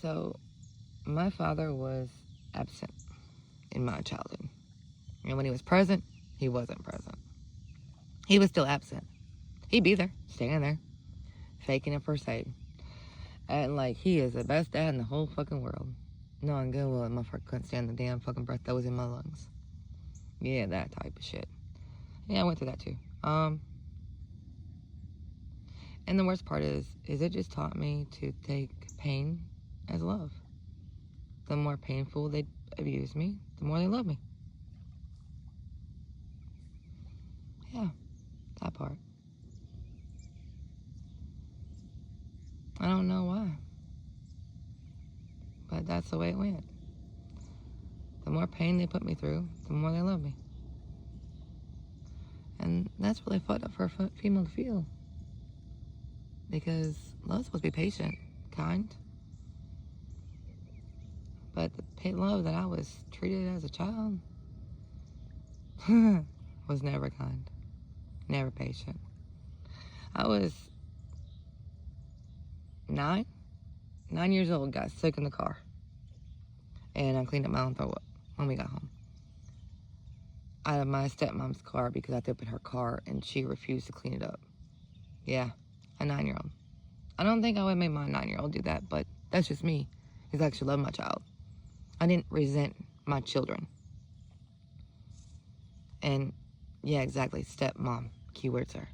So, my father was absent in my childhood. And when he was present, he wasn't present. He was still absent. He'd be there, standing there, faking it for sake. Acting like he is the best dad in the whole fucking world. Knowing good well that motherfucker couldn't stand the damn fucking breath that was in my lungs. Yeah, that type of shit. Yeah, I went through that too. And the worst part is it just taught me to take pain as love. The more painful they abuse me, the more they love me. Yeah, that part. I don't know why, but that's the way it went. The more pain they put me through, the more they love me. And that's really fucked up for a female to feel. Because love's supposed to be patient, kind. But the love that I was treated as a child was never kind, never patient. I was 9 years old, got sick in the car. And I cleaned up my own throw up when we got home. Out of my stepmom's car because I threw up in her car and she refused to clean it up. Yeah, a 9-year-old. I don't think I would make my 9-year-old do that, but that's just me. Because I actually love my child. I didn't resent my children. And yeah, exactly, stepmom, keywords there.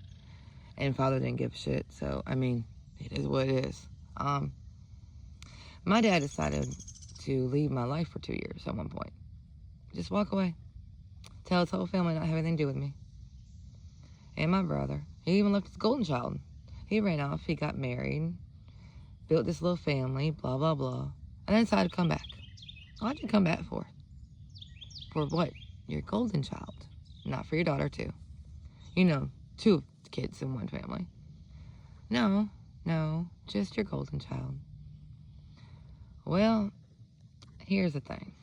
And father didn't give a shit, so I mean, it is what it is. My dad decided to leave my life for 2 years at one point. Just walk away. Tell his whole family not have anything to do with me. And my brother. He even left his golden child. He ran off, he got married, built this little family, blah, blah, blah. And then decided to come back. Why'd you come back for? For what? Your golden child. Not for your daughter, too. You know, 2 kids in one family. No, just your golden child. Well, here's the thing.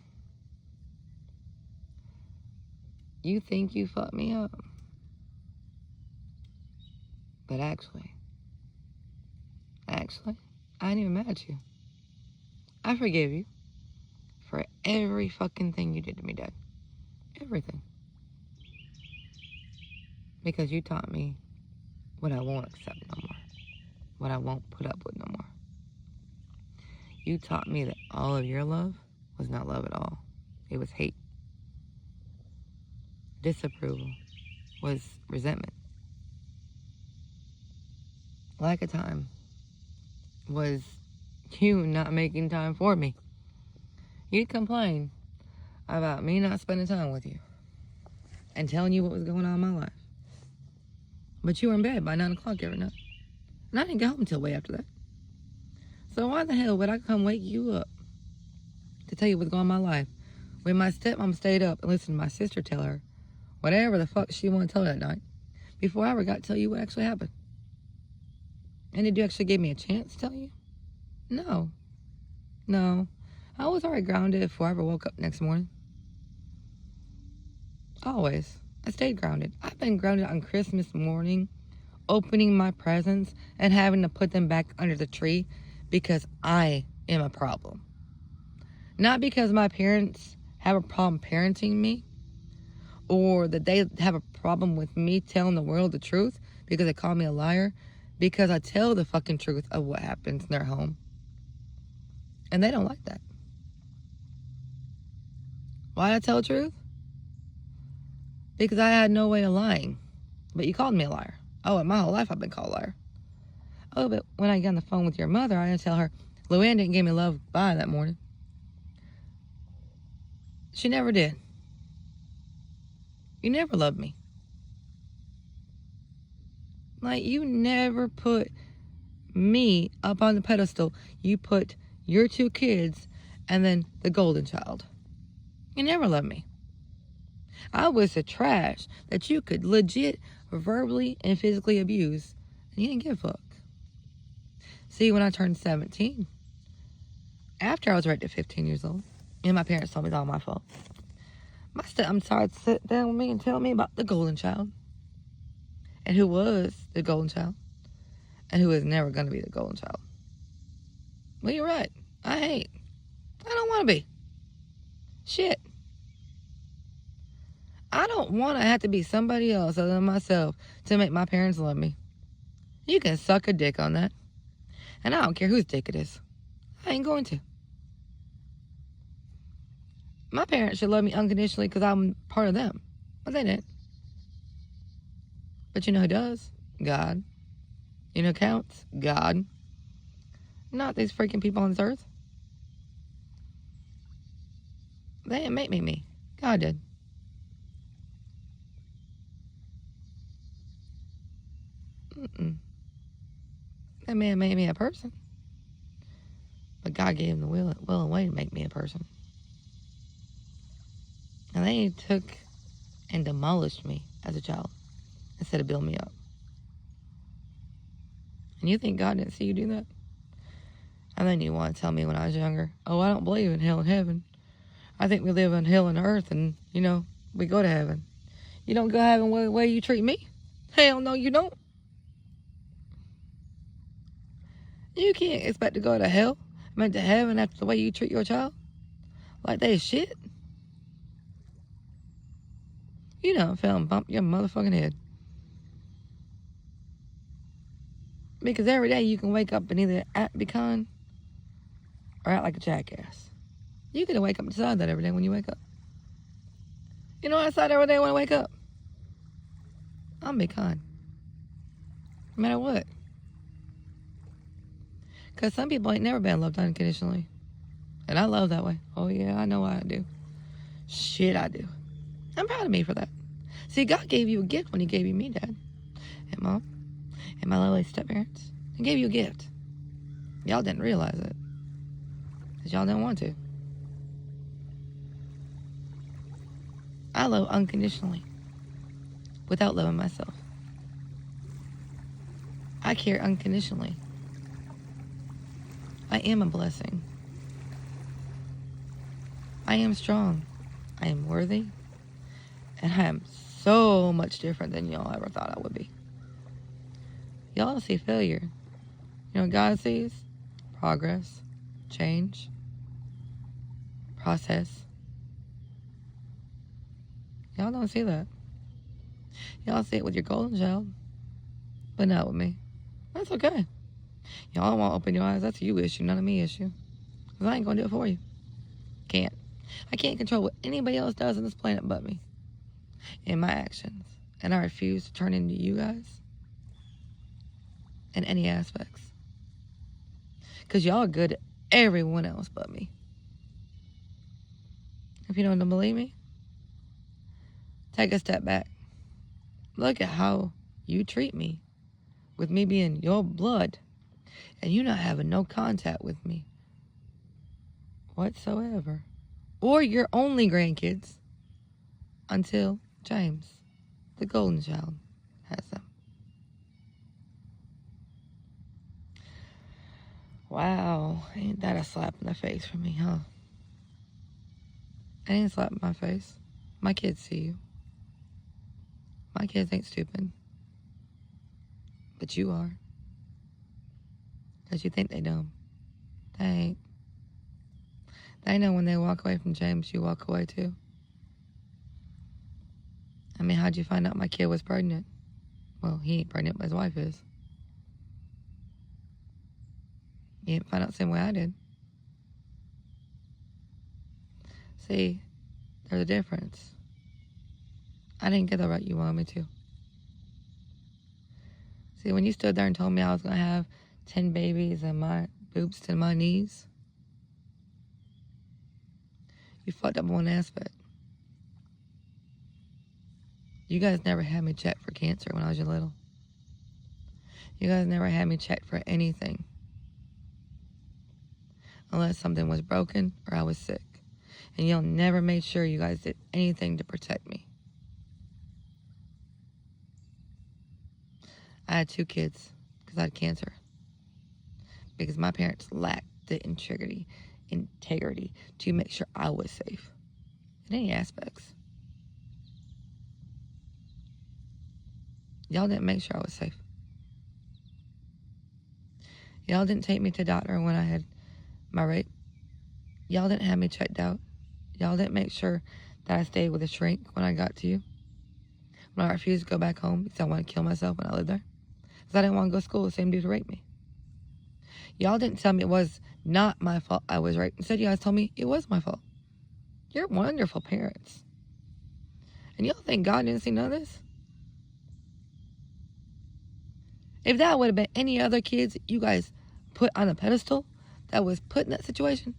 You think you fucked me up. But actually, I ain't even mad at you. I forgive you for every fucking thing you did to me, Dad. Everything. Because you taught me what I won't accept no more. What I won't put up with no more. You taught me that all of your love was not love at all. It was hate. Disapproval was resentment. Lack of time was you not making time for me. You'd complain about me not spending time with you and telling you what was going on in my life. But you were in bed by 9 o'clock every night. And I didn't get home until way after that. So why the hell would I come wake you up to tell you what's going on in my life when my stepmom stayed up and listened to my sister tell her whatever the fuck she wanted to tell her that night before I ever got to tell you what actually happened? And did you actually give me a chance to tell you? No. I was already grounded before I ever woke up next morning. Always. I stayed grounded. I've been grounded on Christmas morning, opening my presents and having to put them back under the tree because I am a problem. Not because my parents have a problem parenting me or that they have a problem with me telling the world the truth because they call me a liar, because I tell the fucking truth of what happens in their home. And they don't like that. Why did I tell the truth? Because I had no way of lying. But you called me a liar. Oh, and my whole life I've been called a liar. Oh, but when I got on the phone with your mother, I didn't tell her, Luann didn't give me love bye that morning. She never did. You never loved me. Like, you never put me up on the pedestal. You put your 2 kids and then the golden child. You never loved me. I was the trash that you could legit verbally and physically abuse, and you didn't give a fuck. See, when I turned 17, after I was raised at 15 years old, and my parents told me it's all my fault, my stepmom started to sit down with me and tell me about the golden child, and who was the golden child, and who is never going to be the golden child. Well, you're right. I ain't. I don't want to be. Shit. I don't want to have to be somebody else other than myself to make my parents love me. You can suck a dick on that. And I don't care whose dick it is. I ain't going to. My parents should love me unconditionally because I'm part of them. But they didn't. But you know who does? God. You know who counts? God. Not these freaking people on this earth. They didn't make me me. God did. That man made me a person. But God gave him the will and way to make me a person. And they took and demolished me as a child instead of building me up. And you think God didn't see you do that? And then you want to tell me when I was younger, oh, I don't believe in hell and heaven. I think we live on hell and earth and, we go to heaven. You don't go to heaven the way you treat me? Hell no, you don't. You can't expect to go to hell, to heaven after the way you treat your child. Like they shit. You done fell and bumped your motherfucking head. Because every day you can wake up and either act be kind or act like a jackass. You can wake up and decide that every day when you wake up. You know, I decide every day when I wake up. I'm be kind. No matter what. Because some people ain't never been loved unconditionally. And I love that way. Oh, yeah, I know I do. Shit, I do. I'm proud of me for that. See, God gave you a gift when he gave you me, Dad. And Mom. And my lovely step-parents. He gave you a gift. Y'all didn't realize it. Because y'all didn't want to. I love unconditionally. Without loving myself. I care unconditionally. I am a blessing. I am strong. I am worthy. And I am so much different than y'all ever thought I would be. Y'all see failure. You know what God sees? Progress. Change. Process. Y'all don't see that. Y'all see it with your golden child. But not with me. That's okay. Y'all want to open your eyes. That's a you issue, not a me issue. Because I ain't going to do it for you. Can't. I can't control what anybody else does on this planet but me. And my actions. And I refuse to turn into you guys. In any aspects. Because y'all are good at everyone else but me. If you don't believe me, take a step back. Look at how you treat me. With me being your blood. And you not having no contact with me. Whatsoever. Or your only grandkids. Until James, the golden child, has them. Wow, ain't that a slap in the face for me, huh? It ain't a slap in my face. My kids see you. My kids ain't stupid. But you are. Because you think they dumb. They ain't. They know when they walk away from James, you walk away too. I mean, how'd you find out my kid was pregnant? Well, he ain't pregnant, but his wife is. You didn't find out the same way I did. See, there's a difference. I didn't get the right you wanted me to. See, when you stood there and told me I was going to have 10 babies and my boobs to my knees, you fucked up one aspect. You guys never had me checked for cancer when I was little. You guys never had me checked for anything. Unless something was broken or I was sick. And y'all never made sure you guys did anything to protect me. I had 2 kids because I had cancer. Because my parents lacked the integrity to make sure I was safe. In any aspects. Y'all didn't make sure I was safe. Y'all didn't take me to the doctor when I had my rape Y'all didn't have me checked out. Y'all didn't make sure that I stayed with a shrink when I got to you. When I refused to go back home because I wanted to kill myself when I lived there. Because I didn't want to go to school with the same dude who raped me. Y'all didn't tell me it was not my fault I was raped. Instead, you guys told me it was my fault. You're wonderful parents. And y'all think God didn't see none of this? If that would have been any other kids you guys put on a pedestal that was put in that situation,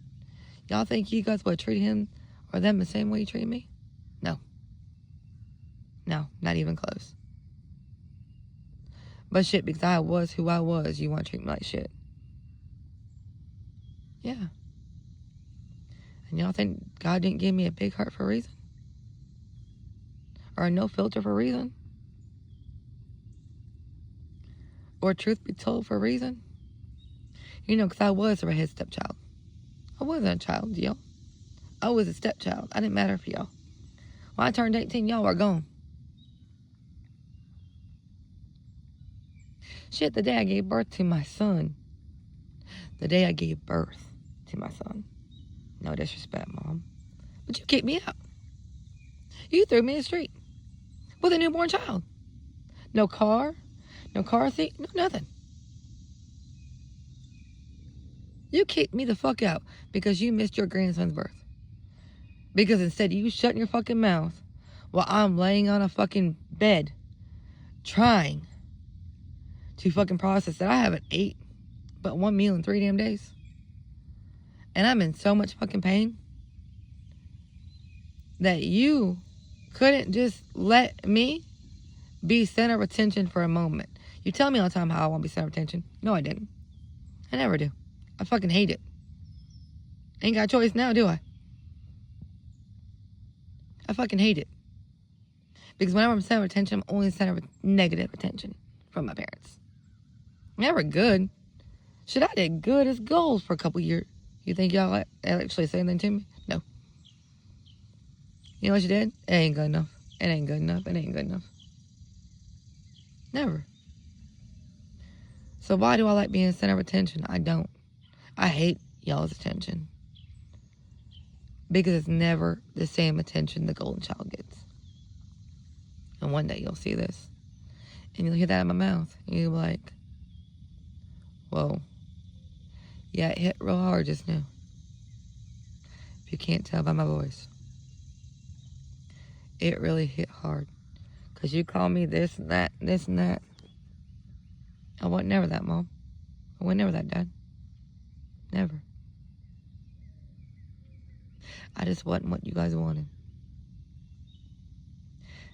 y'all think you guys would have treated him or them the same way you treated me? No. No, not even close. But shit, because I was who I was, you want to treat me like shit. Yeah. And y'all think God didn't give me a big heart for a reason? Or a no filter for a reason? Or truth be told for a reason? You know, because I was a redhead stepchild. I wasn't a child, y'all. I was a stepchild. I didn't matter for y'all. When I turned 18, y'all were gone. Shit, the day I gave birth to my son. The day I gave birth to my son. No disrespect, Mom. But you kicked me out. You threw me in the street. With a newborn child. No car. No car seat. No nothing. You kicked me the fuck out because you missed your grandson's birth. Because instead of you shutting your fucking mouth while I'm laying on a fucking bed trying to fucking process that I haven't ate but one meal in 3 damn days. And I'm in so much fucking pain that you couldn't just let me be center of attention for a moment. You tell me all the time how I want to be center of attention. No, I didn't. I never do. I fucking hate it. Ain't got a choice now, do I? I fucking hate it. Because whenever I'm center of attention, I'm only center of negative attention from my parents. Never good. Shit, I did good as gold for a couple years. You think y'all actually say anything to me? No. You know what you did? It ain't good enough. It ain't good enough. It ain't good enough. Never. So why do I like being the center of attention? I don't. I hate y'all's attention. Because it's never the same attention the golden child gets. And one day you'll see this. And you'll hear that in my mouth. And you'll be like, whoa. Yeah, it hit real hard just now. If you can't tell by my voice. It really hit hard. Because you call me this and that, this and that. I wasn't never that, Mom. I wasn't never that, Dad. Never. I just wasn't what you guys wanted.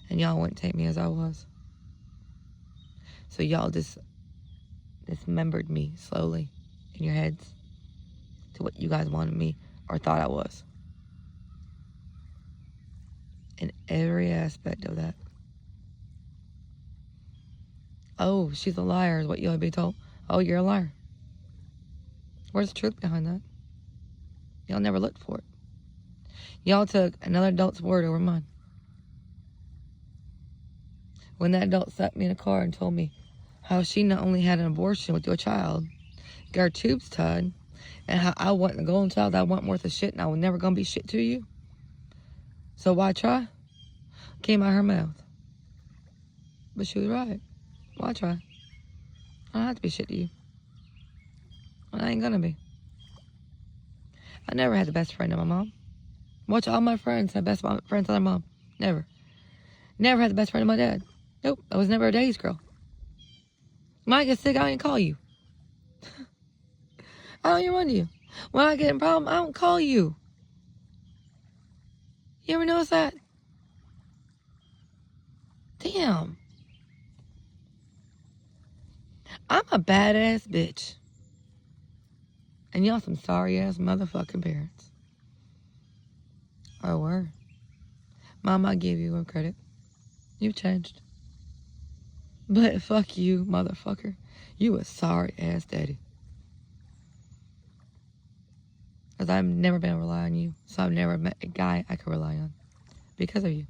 And y'all wouldn't take me as I was. So y'all just dismembered me slowly in your heads to what you guys wanted me or thought I was. In every aspect of that. Oh, she's a liar is what you'll be told. Oh, you're a liar. Where's the truth behind that? Y'all never looked for it. Y'all took another adult's word over mine. When that adult sat me in a car and told me how she not only had an abortion with your child, got her tubes tied, and how I wasn't a golden child, I wasn't worth a shit, and I was never going to be shit to you. So why try? Came out her mouth. But she was right. Why try? I don't have to be shit to you. I ain't gonna be. I never had the best friend of my mom. Watch all my friends have best friends of their mom. Never. Never had the best friend of my dad. Nope. I was never a daddy's girl. When I get sick, I ain't call you. I don't even run to you. When I get in a problem, I don't call you. You ever notice that? Damn. I'm a badass bitch. And y'all some sorry-ass motherfucking parents. Oh, word. Mom, I give you a credit. You've changed. But fuck you, motherfucker. You a sorry-ass daddy. Because I've never been able to rely on you. So I've never met a guy I could rely on. Because of you.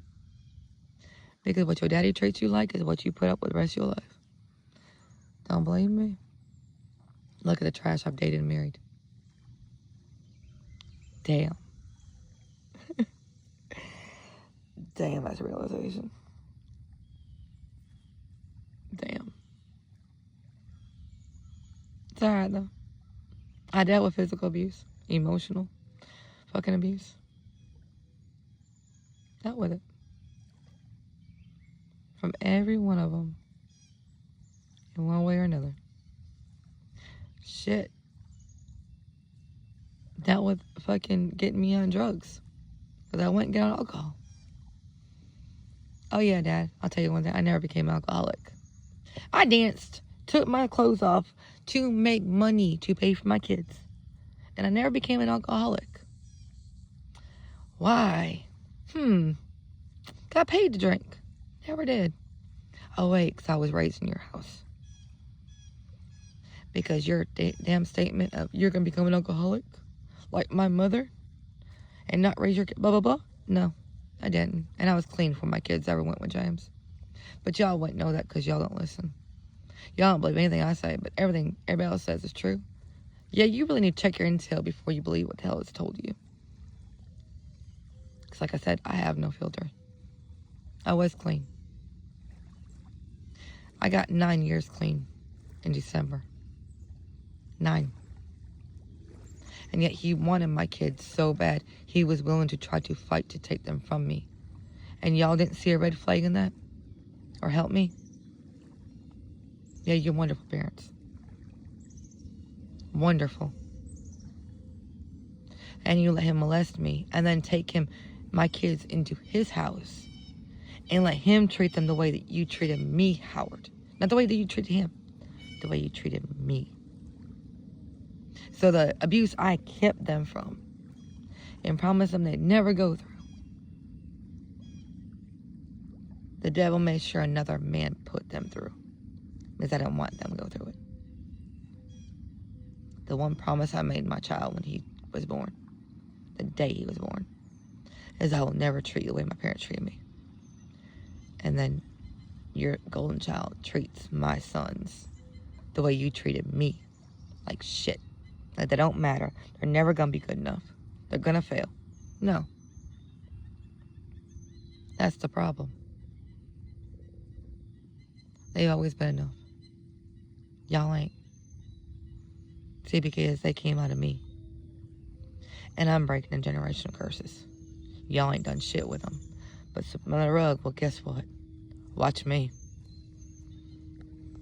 Because what your daddy treats you like is what you put up with the rest of your life. Don't blame me. Look at the trash I've dated and married. Damn. Damn, that's a realization. Damn. It's alright though. I dealt with physical abuse, emotional, fucking abuse. Dealt with it. From every one of them. In one way or another. Shit. Dealt with fucking getting me on drugs. Because I went and got on alcohol. Oh yeah, Dad. I'll tell you one thing. I never became an alcoholic. I danced. Took my clothes off to make money to pay for my kids. And I never became an alcoholic. Why? Got paid to drink. Never did. Oh wait, because I was raised in your house. Because your damn statement of you're going to become an alcoholic, like my mother, and not raise your kid, blah, blah, blah. No, I didn't. And I was clean before my kids ever went with James. But y'all wouldn't know that because y'all don't listen. Y'all don't believe anything I say, but everything everybody else says is true. Yeah, you really need to check your intel before you believe what the hell is told you. Because like I said, I have no filter. I was clean. I got 9 years clean in December. 9. And yet he wanted my kids so bad, he was willing to try to fight to take them from me. And y'all didn't see a red flag in that? Or help me? Yeah, you're wonderful parents. Wonderful. And you let him molest me and then take my kids into his house and let him treat them the way that you treated me, Howard. Not the way that you treated him, the way you treated me. So the abuse I kept them from and promised them they'd never go through, the devil made sure another man put them through because I didn't want them to go through it. The one promise I made my child when he was born, the day he was born, is I will never treat you the way my parents treated me. And then your golden child treats my sons the way you treated me, like shit. Like they don't matter. They're never gonna be good enough. They're gonna fail. No. That's the problem. They've always been enough. Y'all ain't. See, because they came out of me. And I'm breaking in generational curses. Y'all ain't done shit with them. But some on the rug, well, guess what? Watch me.